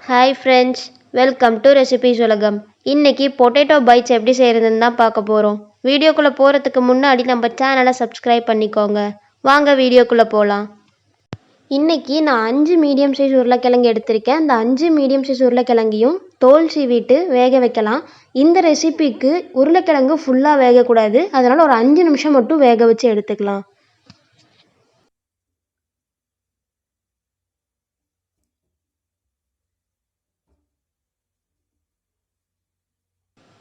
Hi friends, welcome to recipes உலகம். இன்னைக்கு potato bytes எப்படி செய்கிறதுன்னு தான் பார்க்க போகிறோம். வீடியோக்குள்ளே போகிறதுக்கு முன்னாடி நம்ம சேனலை சப்ஸ்கிரைப் பண்ணிக்கோங்க. வாங்க வீடியோக்குள்ளே போகலாம். இன்றைக்கி நான் 5 மீடியம் சைஸ் உருளைக்கிழங்கு எடுத்திருக்கேன். அந்த 5 மீடியம் சைஸ் உருளைக்கிழங்கையும் தோல் சீவிட்டு வேக வைக்கலாம். இந்த ரெசிபிக்கு உருளைக்கிழங்கு ஃபுல்லாக வேகக்கூடாது, அதனால் ஒரு 5 நிமிஷம் மட்டும் வேக வச்சு எடுத்துக்கலாம்.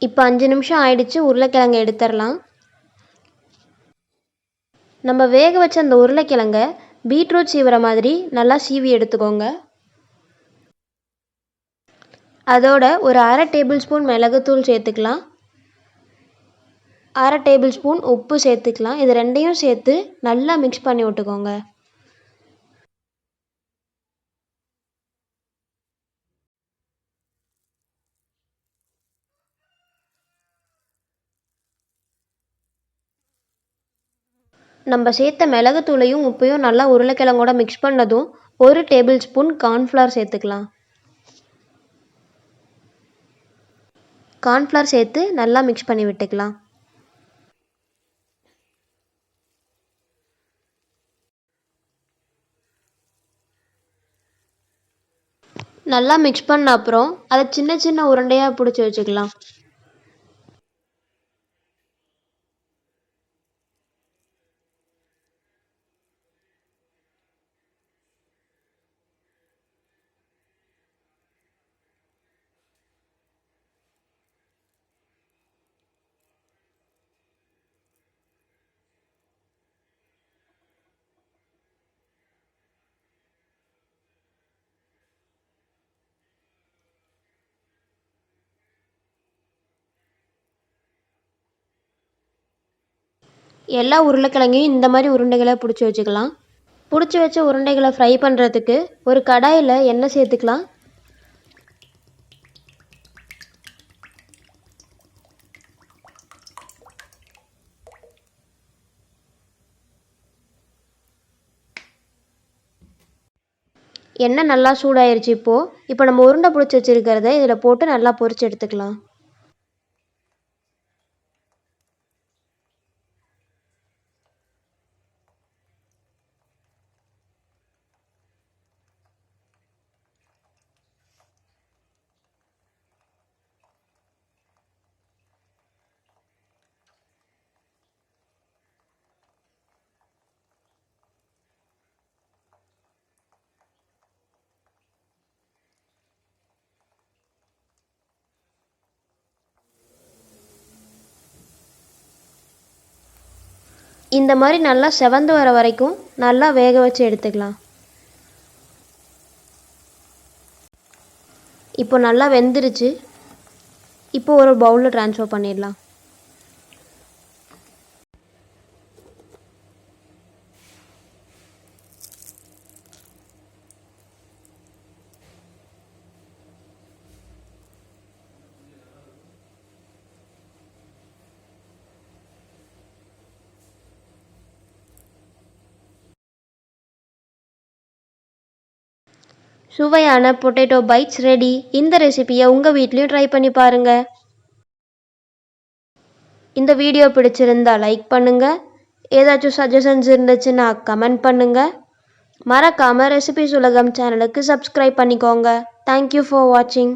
இப்போ 5 நிமிஷம் ஆயிடுச்சு. உருளைக்கிழங்கை எடுத்துடலாம். நம்ம வேக வச்ச அந்த உருளைக்கிழங்கை பீட்ரூட் சீவுற மாதிரி நல்லா சீவி எடுத்துக்கோங்க. அதோட ஒரு 1/2 டேபிள் ஸ்பூன் மிளகுத்தூள் சேர்த்துக்கலாம். 1/2 டேபிள் ஸ்பூன் உப்பு சேர்த்துக்கலாம். இது ரெண்டையும் சேர்த்து நல்லா மிக்ஸ் பண்ணி விட்டுக்கோங்க. நம்ம சேர்த்த மிளகுத்தூளையும் உப்பையும் நல்லா உருளைக்கிழங்கோட மிக்ஸ் பண்ணதும் 1 டேபிள் ஸ்பூன் கார்ன்ஃப்ளவர் சேர்த்துக்கலாம். கார்ன்ஃப்ளவர் சேர்த்து நல்லா மிக்ஸ் பண்ணி விட்டுக்கலாம். நல்லா மிக்ஸ் பண்ண அப்புறம் அதை சின்ன சின்ன உருண்டையாக பிடிச்சி வச்சுக்கலாம். எல்லா உருளைக்கிழங்கையும் இந்த மாதிரி உருண்டைகளை பிடிச்சி வச்சுக்கலாம். பிடிச்சி வச்ச உருண்டைகளை ஃப்ரை பண்ணுறதுக்கு ஒரு கடாயில் எண்ணெய் சேர்த்துக்கலாம். எண்ணெய் நல்லா சூடாயிருச்சு. இப்போ நம்ம உருண்டை பிடிச்சி வச்சுருக்கிறத இதில் போட்டு நல்லா பொரிச்சு எடுத்துக்கலாம். இந்த மாதிரி நல்லா செவந்து வர வரைக்கும் நல்லா வேக வச்சு எடுத்துக்கலாம். இப்போ நல்லா வெந்துருச்சு. இப்போ ஒரு பவுலில் ட்ரான்ஸ்ஃபர் பண்ணிடலாம். சுவையான பொட்டேட்டோ பைட்ஸ் ரெடி. இந்த ரெசிபியை உங்கள் வீட்லேயும் ட்ரை பண்ணி பாருங்கள். இந்த வீடியோ பிடிச்சிருந்தா லைக் பண்ணுங்கள். ஏதாச்சும் சஜஷன்ஸ் இருந்துச்சுன்னா கமெண்ட் பண்ணுங்கள். மறக்காமல் ரெசிபிஸ் உலகம் சேனலுக்கு சப்ஸ்கிரைப் பண்ணிக்கோங்க. தேங்க்யூ ஃபார் வாட்சிங்.